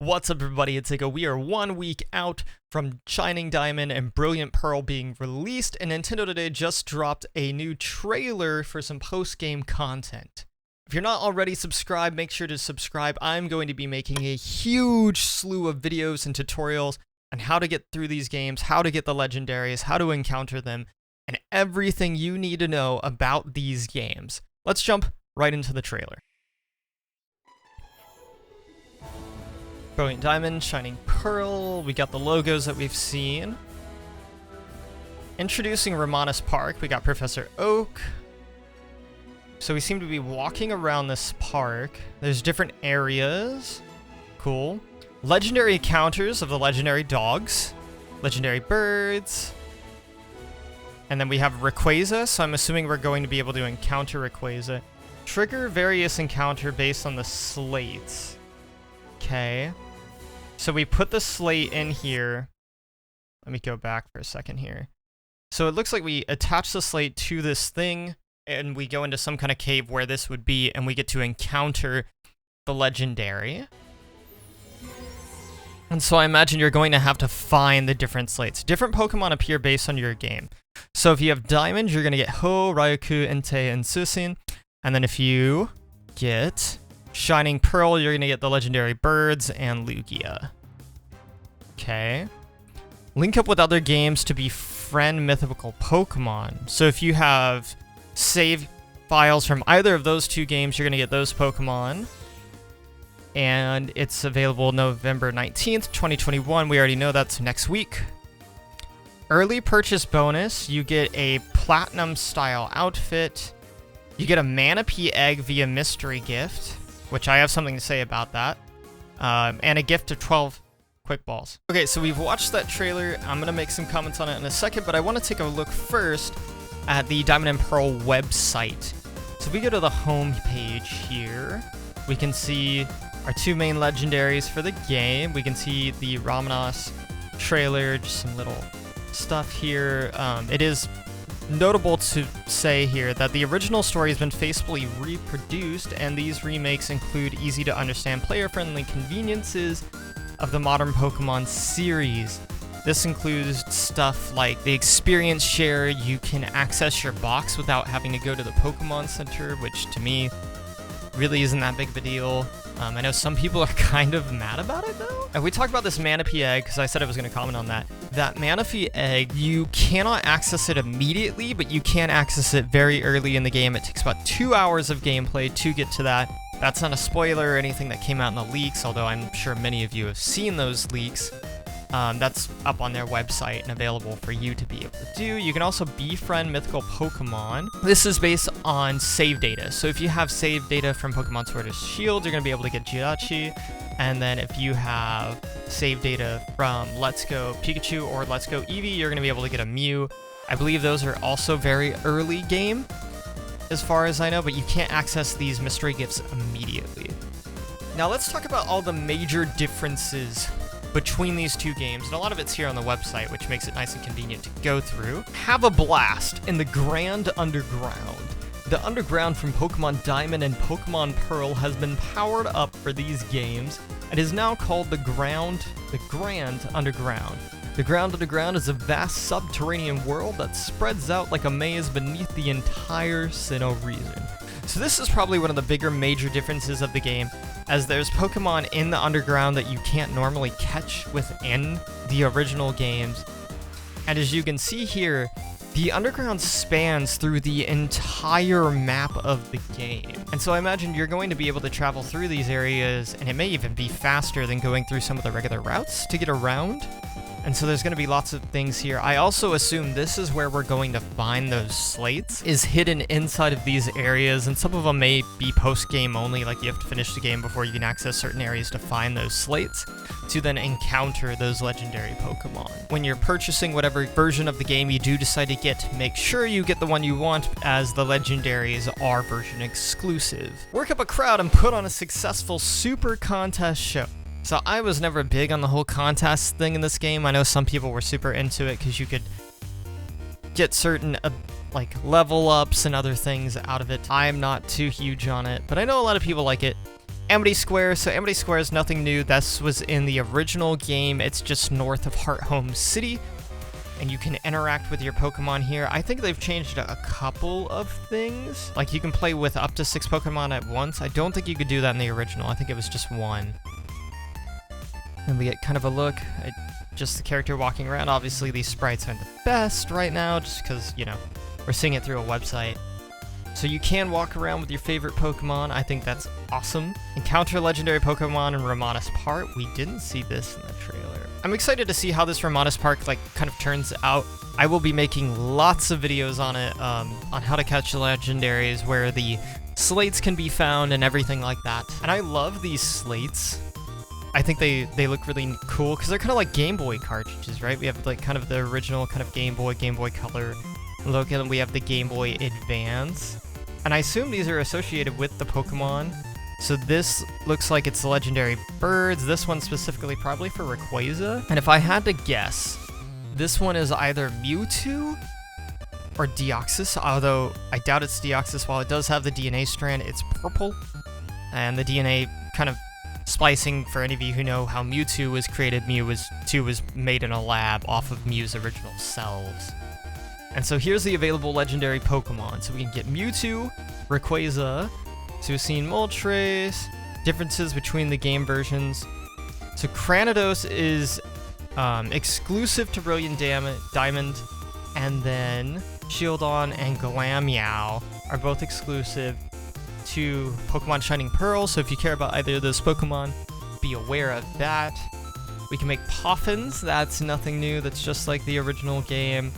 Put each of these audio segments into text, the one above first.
What's up, everybody? It's Iko. We are 1 week out from Shining Diamond and Brilliant Pearl being released, and Nintendo today just dropped a new trailer for some post-game content. If you're not already subscribed, make sure to subscribe. I'm going to be making a huge slew of videos and tutorials on how to get through these games, how to get the legendaries, how to encounter them, and everything you need to know about these games. Let's jump right into the trailer. Brilliant Diamond, Shining Pearl, we got the logos that we've seen. Introducing Romanus Park, we got Professor Oak. So we seem to be walking around this park. There's different areas. Cool. Legendary encounters of the legendary dogs. Legendary birds. And then we have Rayquaza, so I'm assuming we're going to be able to encounter Rayquaza. Trigger various encounter based on the slates. Okay. So we put the slate in here. Let me go back for a second here. So it looks like we attach the slate to this thing, and we go into some kind of cave where this would be, and we get to encounter the legendary. And so I imagine you're going to have to find the different slates. Different Pokemon appear based on your game. So if you have Diamond, you're going to get Ho, Raikou, Entei, and Susin. And then if you get Shining Pearl, you're going to get the legendary birds and Lugia. Okay. Link up with other games to befriend mythical Pokemon. So if you have save files from either of those two games, you're going to get those Pokemon. And it's available November 19th, 2021. We already know that's next week. Early purchase bonus, you get a platinum style outfit. You get a Manaphy egg via mystery gift, which I have something to say about that, and a gift of 12 quick balls. Okay, so we've watched that trailer. I'm gonna make some comments on it in a second, but I want to take a look first at the Diamond and Pearl website. So if we go to the home page here, we can see our two main legendaries for the game. We can see the Ramanas trailer, just some little stuff here. It is notable to say here that the original story has been faithfully reproduced, and these remakes include easy-to-understand player-friendly conveniences of the modern Pokemon series. This includes stuff like the experience share. You can access your box without having to go to the Pokemon Center, which to me really isn't that big of a deal. I know some people are kind of mad about it, though. And we talked about this Manaphy egg, because I said I was going to comment on that. That Manaphy egg, you cannot access it immediately, but you can access it very early in the game. It takes about 2 hours of gameplay to get to that. That's not a spoiler or anything that came out in the leaks, although I'm sure many of you have seen those leaks. That's up on their website and available for you to be able to do. You can also befriend mythical Pokemon. This is based on save data. So if you have save data from Pokemon Sword and Shield, you're going to be able to get Jirachi. And then if you have save data from Let's Go Pikachu or Let's Go Eevee, you're going to be able to get a Mew. I believe those are also very early game, as far as I know, but you can't access these mystery gifts immediately. Now let's talk about all the major differences between these two games, and a lot of it's here on the website, which makes it nice and convenient to go through. Have a blast in the Grand Underground. The Underground from Pokemon Diamond and Pokemon Pearl has been powered up for these games and is now called the Grand Underground. The Grand Underground is a vast subterranean world that spreads out like a maze beneath the entire Sinnoh region. So this is probably one of the bigger major differences of the game, as there's Pokemon in the underground that you can't normally catch within the original games. And as you can see here, the underground spans through the entire map of the game. And so I imagine you're going to be able to travel through these areas, and it may even be faster than going through some of the regular routes to get around. And so there's going to be lots of things here. I also assume this is where we're going to find those slates, is hidden inside of these areas, and some of them may be post-game only, like you have to finish the game before you can access certain areas to find those slates, to then encounter those legendary Pokemon. When you're purchasing whatever version of the game you do decide to get, make sure you get the one you want, as the legendaries are version exclusive. Work up a crowd and put on a successful super contest show. So I was never big on the whole contest thing in this game. I know some people were super into it because you could get certain like level ups and other things out of it. I'm not too huge on it, but I know a lot of people like it. Amity Square. So Amity Square is nothing new. This was in the original game. It's just north of Hearthome City, and you can interact with your Pokemon here. I think they've changed a couple of things. Like, you can play with up to 6 Pokemon at once. I don't think you could do that in the original. I think it was just 1. And we get kind of a look at just the character walking around. Obviously, these sprites aren't the best right now, just because, you know, we're seeing it through a website. So you can walk around with your favorite Pokemon. I think that's awesome. Encounter legendary Pokemon in Ramadas Park. We didn't see this in the trailer. I'm excited to see how this Ramadas Park like kind of turns out. I will be making lots of videos on it, on how to catch the legendaries, where the slates can be found and everything like that. And I love these slates. I think they look really cool because they're kind of like Game Boy cartridges, right? We have like kind of the original kind of Game Boy Color look, and we have the Game Boy Advance. And I assume these are associated with the Pokemon. So this looks like it's legendary birds. This one specifically probably for Rayquaza. And if I had to guess, this one is either Mewtwo or Deoxys, although I doubt it's Deoxys. While it does have the DNA strand, it's purple. And the DNA kind of splicing, for any of you who know how Mewtwo was created, Mewtwo was made in a lab off of Mew's original cells. And so here's the available legendary Pokemon. So we can get Mewtwo, Rayquaza, Suicune, Moltres, differences between the game versions. So Cranidos is exclusive to Brilliant Diamond, and then Shieldon and Glameow are both exclusive to Pokemon Shining Pearl. So if you care about either of those Pokemon, be aware of that. We can make Poffins. That's nothing new. That's just like the original game.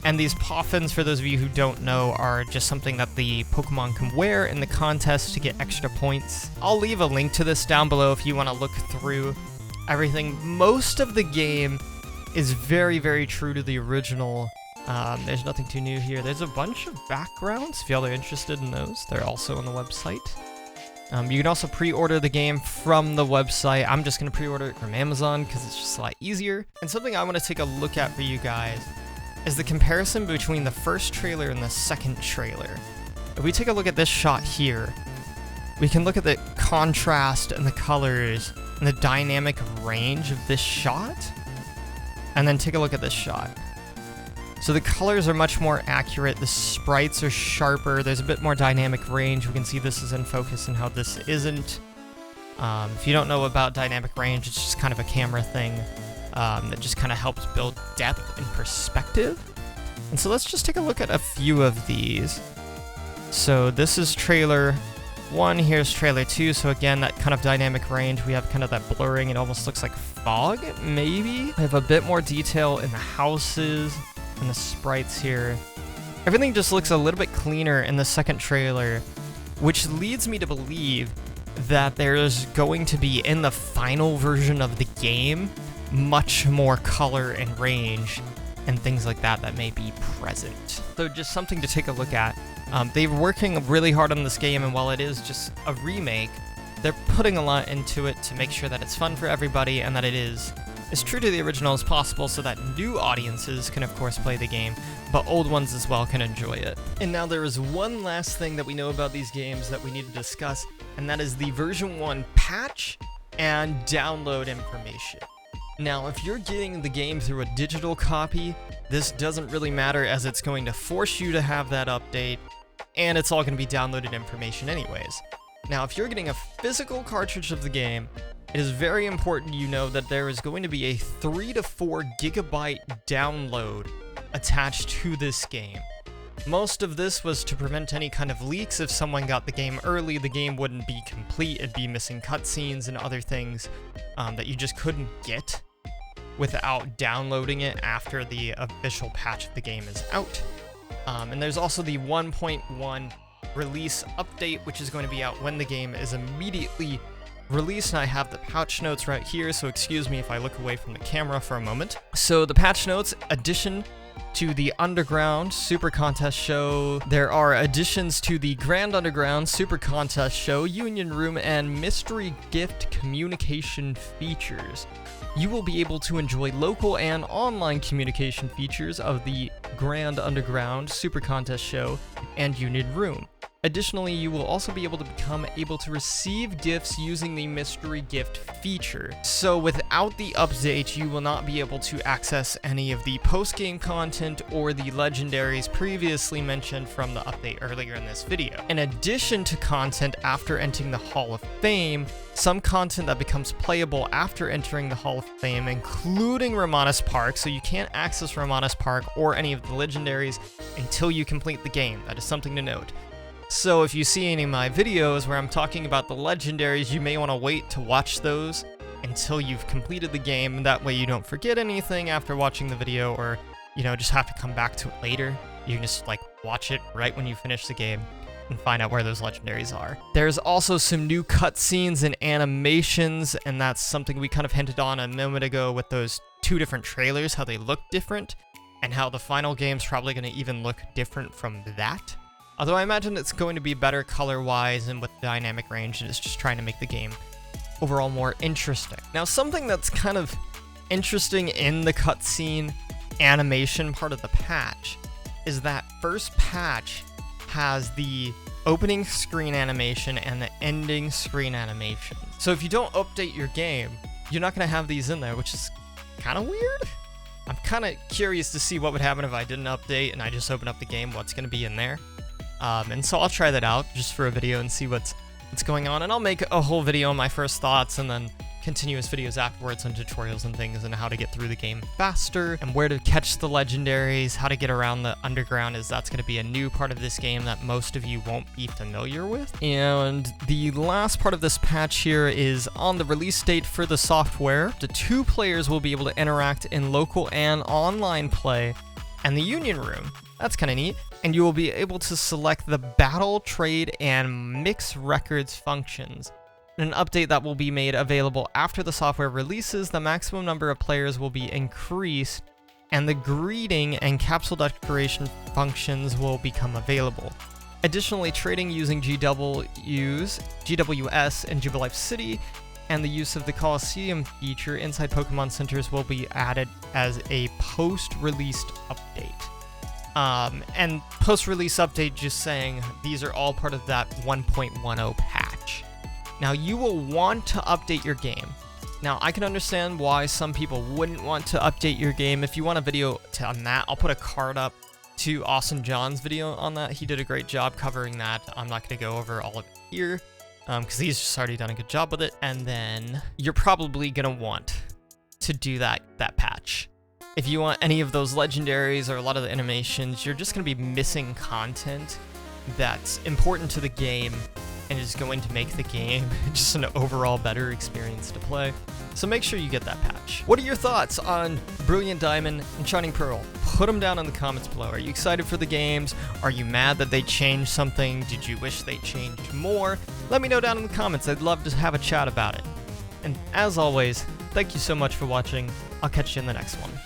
And these Poffins, for those of you who don't know, are just something that the Pokemon can wear in the contest to get extra points. I'll leave a link to this down below if you want to look through everything. Most of the game is very, very true to the original. There's nothing too new here. There's a bunch of backgrounds. If y'all are interested in those, they're also on the website. You can also pre-order the game from the website. I'm just going to pre-order it from Amazon because it's just a lot easier. And something I want to take a look at for you guys is the comparison between the first trailer and the second trailer. If we take a look at this shot here, we can look at the contrast and the colors and the dynamic range of this shot, and then take a look at this shot. So the colors are much more accurate, the sprites are sharper, there's a bit more dynamic range. We can see this is in focus and how this isn't. If you don't know about dynamic range, it's just kind of a camera thing. That just kind of helps build depth and perspective. And so let's just take a look at a few of these. So this is trailer 1, here's trailer 2. So again, that kind of dynamic range, we have kind of that blurring. It almost looks like fog, maybe. We have a bit more detail in the houses and the sprites here. Everything just looks a little bit cleaner in the second trailer, which leads me to believe that there's going to be, in the final version of the game, much more color and range and things like that that may be present. So just something to take a look at. They're working really hard on this game, and while it is just a remake, they're putting a lot into it to make sure that it's fun for everybody and that it is as true to the original as possible, so that new audiences can of course play the game, but old ones as well can enjoy it. And now there is one last thing that we know about these games that we need to discuss, and that is the version 1 patch and download information. Now, if you're getting the game through a digital copy, this doesn't really matter, as it's going to force you to have that update, and it's all going to be downloaded information anyways. Now, if you're getting a physical cartridge of the game, it is very important you know that there is going to be a 3 to 4 gigabyte download attached to this game. Most of this was to prevent any kind of leaks. If someone got the game early, the game wouldn't be complete. It'd be missing cutscenes and other things that you just couldn't get without downloading it after the official patch of the game is out. And there's also the 1.1 release update, which is going to be out when the game is immediately released. And I have the patch notes right here, so excuse me if I look away from the camera for a moment. So the patch notes: addition to the Underground Super Contest Show. There are additions to the Grand Underground Super Contest Show, Union Room, and Mystery Gift communication features. You will be able to enjoy local and online communication features of the Grand Underground Super Contest Show and Union Room. Additionally, you will also be able to become able to receive gifts using the mystery gift feature. So without the update, you will not be able to access any of the post-game content or the legendaries previously mentioned from the update earlier in this video. In addition to content after entering the Hall of Fame, some content that becomes playable after entering the Hall of Fame, including Romanus Park, so you can't access Romanus Park or any of the legendaries until you complete the game. That is something to note. So if you see any of my videos where I'm talking about the legendaries, you may want to wait to watch those until you've completed the game. That way you don't forget anything after watching the video, or, you know, just have to come back to it later. You can just, like, watch it right when you finish the game and find out where those legendaries are. There's also some new cutscenes and animations, and that's something we kind of hinted on a moment ago with those 2 different trailers, how they look different, and how the final game's probably going to even look different from that. Although I imagine it's going to be better color-wise and with dynamic range, and it's just trying to make the game overall more interesting. Now, something that's kind of interesting in the cutscene animation part of the patch is that first patch has the opening screen animation and the ending screen animation. So if you don't update your game, you're not going to have these in there, which is kind of weird. I'm kind of curious to see what would happen if I didn't update and I just open up the game, what's going to be in there. And so I'll try that out just for a video and see what's going on, and I'll make a whole video on my first thoughts and then continuous videos afterwards on tutorials and things and how to get through the game faster and where to catch the legendaries, how to get around the underground, as that's going to be a new part of this game that most of you won't be familiar with. And the last part of this patch here is on the release date for the software. The 2 players will be able to interact in local and online play and the Union Room. That's kind of neat. And you will be able to select the battle, trade, and mix records functions. In an update that will be made available after the software releases, the maximum number of players will be increased, and the greeting and capsule decoration functions will become available. Additionally, trading using GWS in Jubilife City and the use of the Coliseum feature inside Pokemon Centers will be added as a post-released update. And post-release update, just saying these are all part of that 1.10 patch. Now, you will want to update your game. Now, I can understand why some people wouldn't want to update your game. If you want a video on that, I'll put a card up to Austin John's video on that. He did a great job covering that. I'm not going to go over all of it here, because he's just already done a good job with it. And then you're probably going to want to do that patch. If you want any of those legendaries or a lot of the animations, you're just going to be missing content that's important to the game and is going to make the game just an overall better experience to play. So make sure you get that patch. What are your thoughts on Brilliant Diamond and Shining Pearl? Put them down in the comments below. Are you excited for the games? Are you mad that they changed something? Did you wish they changed more? Let me know down in the comments. I'd love to have a chat about it. And as always, thank you so much for watching. I'll catch you in the next one.